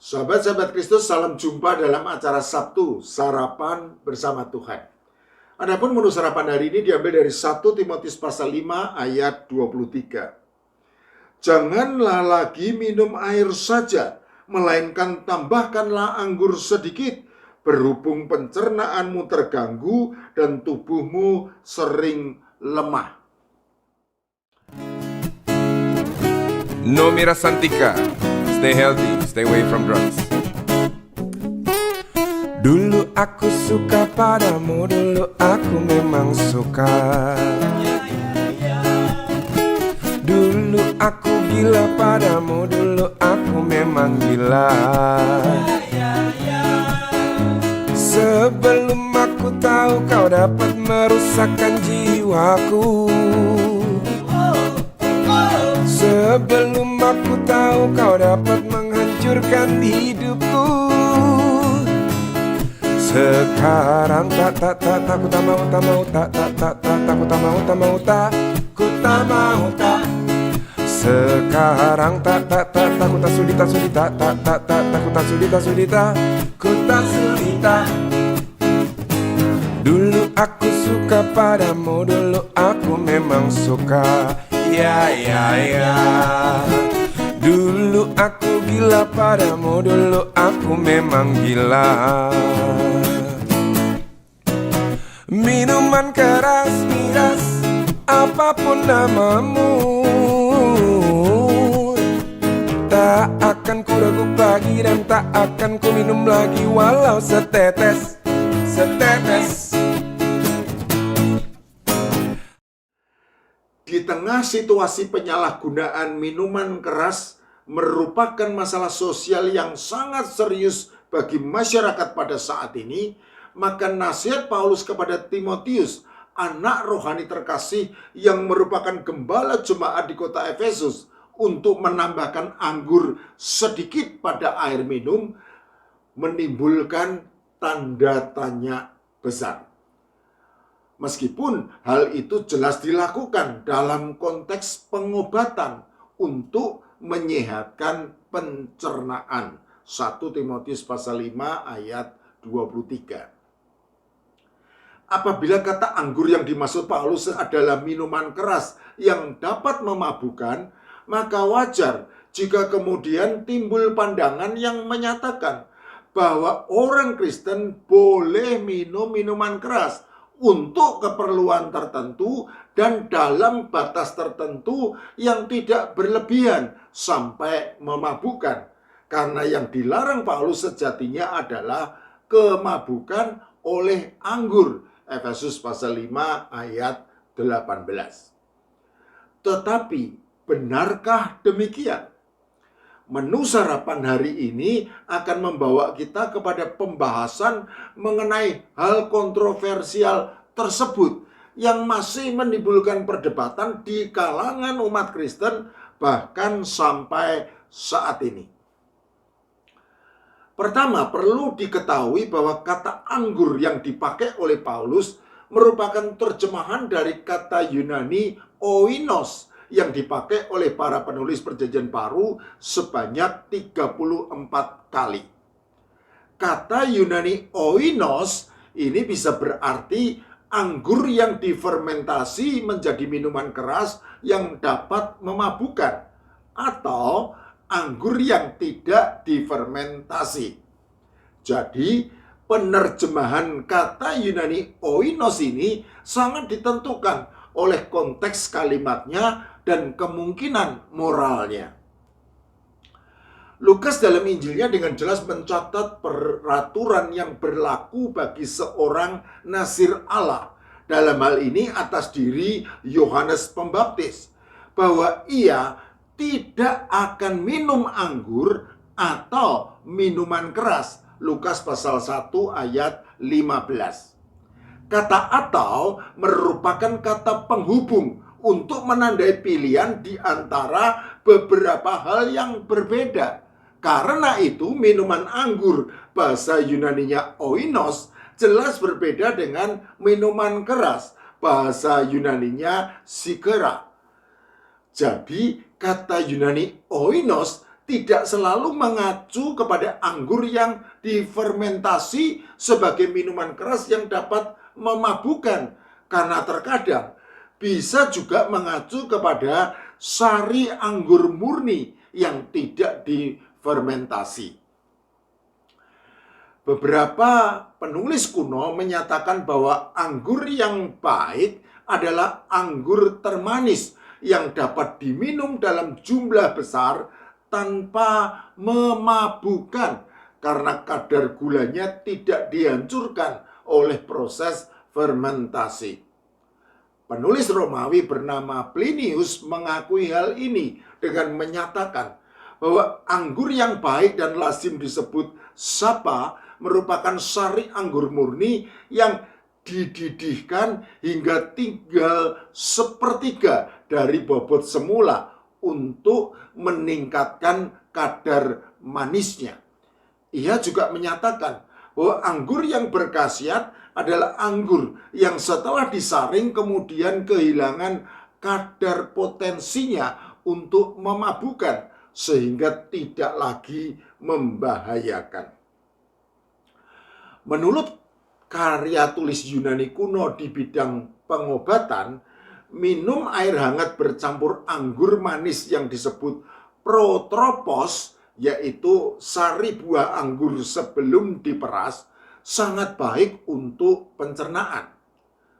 Sahabat-sahabat Kristus, salam jumpa dalam acara Sabtu, Sarapan Bersama Tuhan. Adapun menu sarapan hari ini diambil dari 1 Timotius pasal 5 ayat 23. Janganlah lagi minum air saja, melainkan tambahkanlah anggur sedikit, berhubung pencernaanmu terganggu dan tubuhmu sering lemah. No Mira Santika. Stay healthy, stay away from drugs. Dulu aku suka padamu, dulu aku memang suka. Dulu aku gila padamu, dulu aku memang gila. Sebelum aku tahu kau dapat merusakkan jiwaku. Sebelum aku tahu kau dapat menghancurkan hidupku. Sekarang ku tak mau. Sekarang ku tak sudita. Dulu aku suka padamu, dulu aku memang suka. Ya. Dulu aku gila padamu, dulu aku memang gila. Minuman keras, miras, apapun namamu, tak akan ku ragu lagi dan tak akan ku minum lagi walau setetes. Di tengah situasi penyalahgunaan minuman keras merupakan masalah sosial yang sangat serius bagi masyarakat pada saat ini, maka nasihat Paulus kepada Timotius, anak rohani terkasih yang merupakan gembala jemaat di kota Efesus, untuk menambahkan anggur sedikit pada air minum, menimbulkan tanda tanya besar. Meskipun hal itu jelas dilakukan dalam konteks pengobatan untuk menyehatkan pencernaan. 1 Timotius pasal 5 ayat 23. Apabila kata anggur yang dimaksud Paulus adalah minuman keras yang dapat memabukkan, maka wajar jika kemudian timbul pandangan yang menyatakan bahwa orang Kristen boleh minum minuman keras untuk keperluan tertentu dan dalam batas tertentu yang tidak berlebihan sampai memabukkan. Karena yang dilarang Paulus sejatinya adalah kemabukan oleh anggur. Efesus pasal 5 ayat 18. Tetapi benarkah demikian? Menu sarapan hari ini akan membawa kita kepada pembahasan mengenai hal kontroversial tersebut yang masih menimbulkan perdebatan di kalangan umat Kristen bahkan sampai saat ini. Pertama, perlu diketahui bahwa kata anggur yang dipakai oleh Paulus merupakan terjemahan dari kata Yunani oinos yang dipakai oleh para penulis Perjanjian Baru sebanyak 34 kali. Kata Yunani oinos ini bisa berarti anggur yang difermentasi menjadi minuman keras yang dapat memabukkan, atau anggur yang tidak difermentasi. Jadi, penerjemahan kata Yunani oinos ini sangat ditentukan oleh konteks kalimatnya dan kemungkinan moralnya. Lukas dalam Injilnya dengan jelas mencatat peraturan yang berlaku bagi seorang Nazir Allah, dalam hal ini atas diri Yohanes Pembaptis, bahwa ia tidak akan minum anggur atau minuman keras. Lukas pasal 1 ayat 15. Kata atau merupakan kata penghubung untuk menandai pilihan di antara beberapa hal yang berbeda. Karena itu minuman anggur bahasa Yunaninya oinos jelas berbeda dengan minuman keras bahasa Yunaninya sikera. Jadi kata Yunani oinos tidak selalu mengacu kepada anggur yang difermentasi sebagai minuman keras yang dapat memabukkan, karena terkadang bisa juga mengacu kepada sari anggur murni yang tidak difermentasi. Beberapa penulis kuno menyatakan bahwa anggur yang baik adalah anggur termanis yang dapat diminum dalam jumlah besar tanpa memabukkan karena kadar gulanya tidak dihancurkan oleh proses fermentasi. Penulis Romawi bernama Plinius mengakui hal ini dengan menyatakan bahwa anggur yang baik dan lazim disebut sapa merupakan sari anggur murni yang dididihkan hingga tinggal sepertiga dari bobot semula untuk meningkatkan kadar manisnya. Ia juga menyatakan bahwa anggur yang berkhasiat adalah anggur yang setelah disaring kemudian kehilangan kadar potensinya untuk memabukkan sehingga tidak lagi membahayakan. Menurut karya tulis Yunani kuno di bidang pengobatan, minum air hangat bercampur anggur manis yang disebut protropos, yaitu sari buah anggur sebelum diperas, sangat baik untuk pencernaan.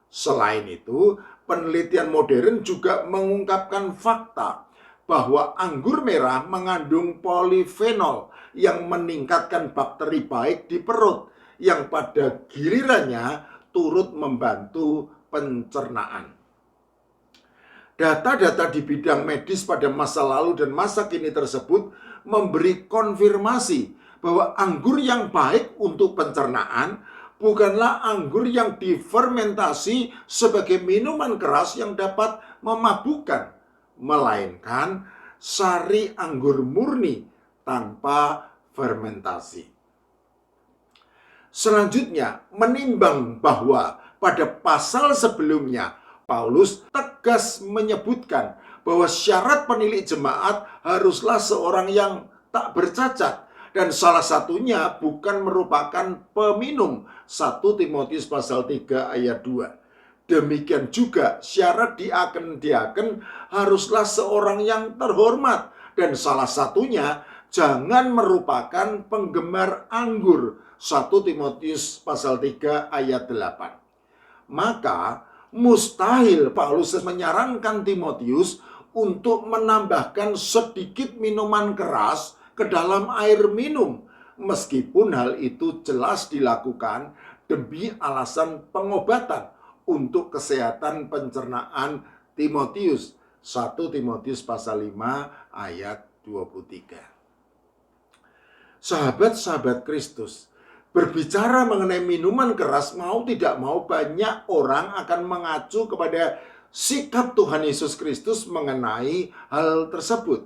Selain itu, penelitian modern juga mengungkapkan fakta bahwa anggur merah mengandung polifenol yang meningkatkan bakteri baik di perut, yang pada gilirannya turut membantu pencernaan. Data-data di bidang medis pada masa lalu dan masa kini tersebut memberi konfirmasi bahwa anggur yang baik untuk pencernaan bukanlah anggur yang difermentasi sebagai minuman keras yang dapat memabukkan, melainkan sari anggur murni tanpa fermentasi. Selanjutnya, menimbang bahwa pada pasal sebelumnya Paulus tegas menyebutkan bahwa syarat penilik jemaat haruslah seorang yang tak bercacat, dan salah satunya bukan merupakan peminum. 1 Timotius pasal 3 ayat 2. Demikian juga syarat diaken haruslah seorang yang terhormat, dan salah satunya jangan merupakan penggemar anggur. 1 Timotius pasal 3 ayat 8. Maka mustahil Paulus menyarankan Timotius untuk menambahkan sedikit minuman keras ke dalam air minum, meskipun hal itu jelas dilakukan demi alasan pengobatan untuk kesehatan pencernaan Timotius. 1 Timotius pasal 5 ayat 23. Sahabat-sahabat Kristus, berbicara mengenai minuman keras, mau tidak mau banyak orang akan mengacu kepada sikap Tuhan Yesus Kristus mengenai hal tersebut.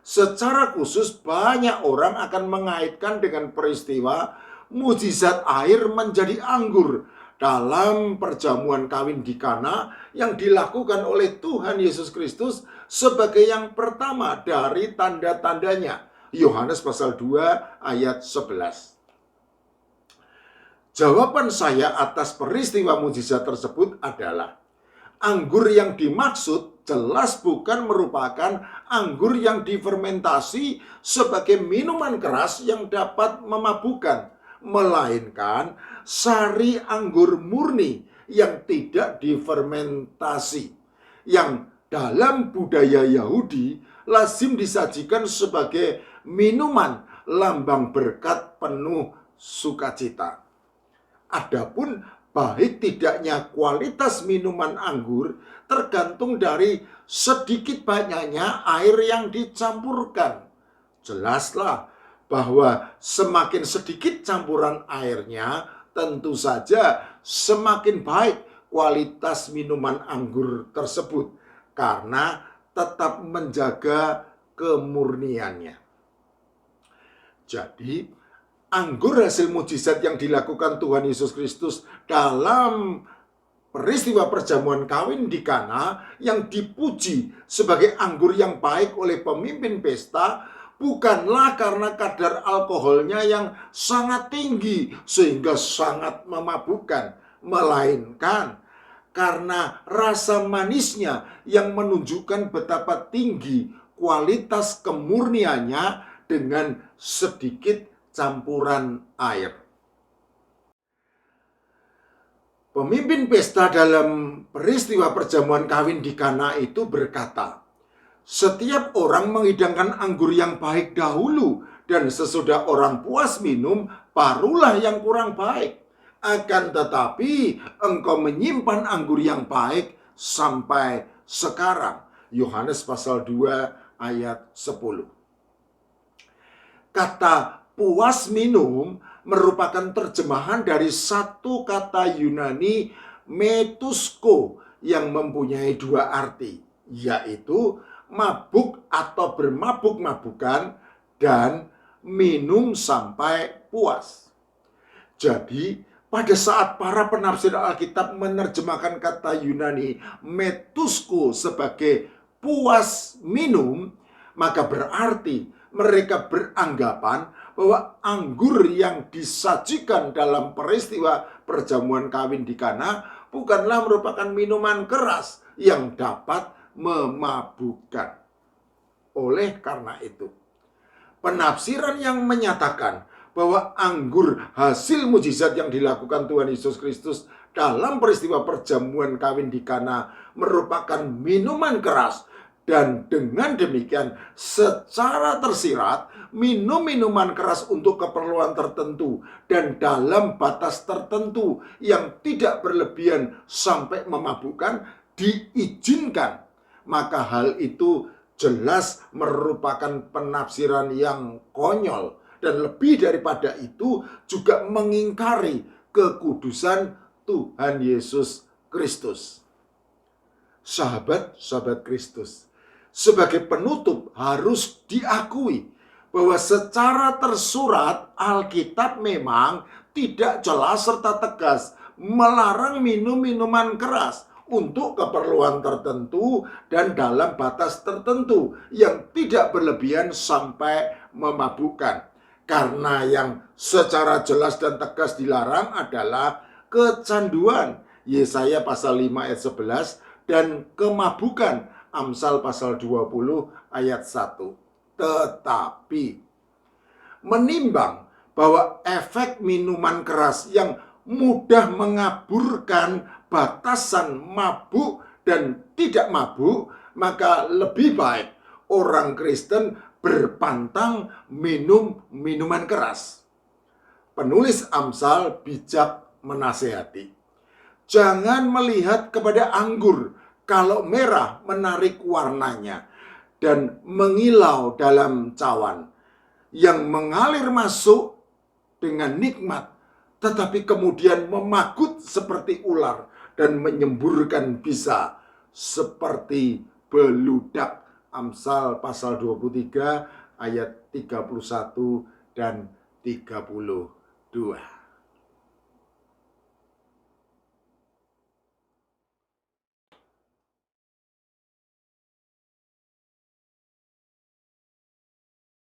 Secara khusus banyak orang akan mengaitkan dengan peristiwa mujizat air menjadi anggur dalam perjamuan kawin di Kana yang dilakukan oleh Tuhan Yesus Kristus sebagai yang pertama dari tanda-tandanya. Yohanes pasal 2 ayat 11. Jawaban saya atas peristiwa mujizat tersebut adalah anggur yang dimaksud jelas bukan merupakan anggur yang difermentasi sebagai minuman keras yang dapat memabukkan, melainkan sari anggur murni yang tidak difermentasi, yang dalam budaya Yahudi lazim disajikan sebagai minuman lambang berkat penuh sukacita. Adapun baik tidaknya kualitas minuman anggur tergantung dari sedikit banyaknya air yang dicampurkan. Jelaslah bahwa semakin sedikit campuran airnya, tentu saja semakin baik kualitas minuman anggur tersebut, karena tetap menjaga kemurniannya. Jadi, anggur hasil mujizat yang dilakukan Tuhan Yesus Kristus dalam peristiwa perjamuan kawin di Kana yang dipuji sebagai anggur yang baik oleh pemimpin pesta bukanlah karena kadar alkoholnya yang sangat tinggi sehingga sangat memabukkan, melainkan karena rasa manisnya yang menunjukkan betapa tinggi kualitas kemurniannya dengan sedikit campuran air. Pemimpin pesta dalam peristiwa perjamuan kawin di Kana itu berkata, "Setiap orang menghidangkan anggur yang baik dahulu, dan sesudah orang puas minum, barulah yang kurang baik. Akan tetapi engkau menyimpan anggur yang baik sampai sekarang." Yohanes pasal 2 ayat 10. Kata puas minum merupakan terjemahan dari satu kata Yunani metusko yang mempunyai dua arti, yaitu mabuk atau bermabuk-mabukan dan minum sampai puas. Jadi, pada saat para penafsir Alkitab menerjemahkan kata Yunani metusko sebagai puas minum, maka berarti mereka beranggapan bahwa anggur yang disajikan dalam peristiwa perjamuan kawin di Kana bukanlah merupakan minuman keras yang dapat memabukkan. Oleh karena itu, penafsiran yang menyatakan bahwa anggur hasil mujizat yang dilakukan Tuhan Yesus Kristus dalam peristiwa perjamuan kawin di Kana merupakan minuman keras, dan dengan demikian secara tersirat minum minuman keras untuk keperluan tertentu dan dalam batas tertentu yang tidak berlebihan sampai memabukkan diizinkan, maka hal itu jelas merupakan penafsiran yang konyol, dan lebih daripada itu juga mengingkari kekudusan Tuhan Yesus Kristus. Sahabat-sahabat Kristus, sebagai penutup harus diakui bahwa secara tersurat Alkitab memang tidak jelas serta tegas melarang minum minuman keras untuk keperluan tertentu dan dalam batas tertentu yang tidak berlebihan sampai memabukkan. Karena yang secara jelas dan tegas dilarang adalah kecanduan, Yesaya pasal 5 ayat 11, dan kemabukan, Amsal pasal 20 ayat 1. Tetapi menimbang bahwa efek minuman keras yang mudah mengaburkan batasan mabuk dan tidak mabuk, maka lebih baik orang Kristen berpantang minum minuman keras. Penulis Amsal bijak menasehati, "Jangan melihat kepada anggur kalau merah menarik warnanya dan mengilau dalam cawan, yang mengalir masuk dengan nikmat, tetapi kemudian memagut seperti ular dan menyemburkan bisa seperti beludak." Amsal pasal 23 ayat 31 dan 32.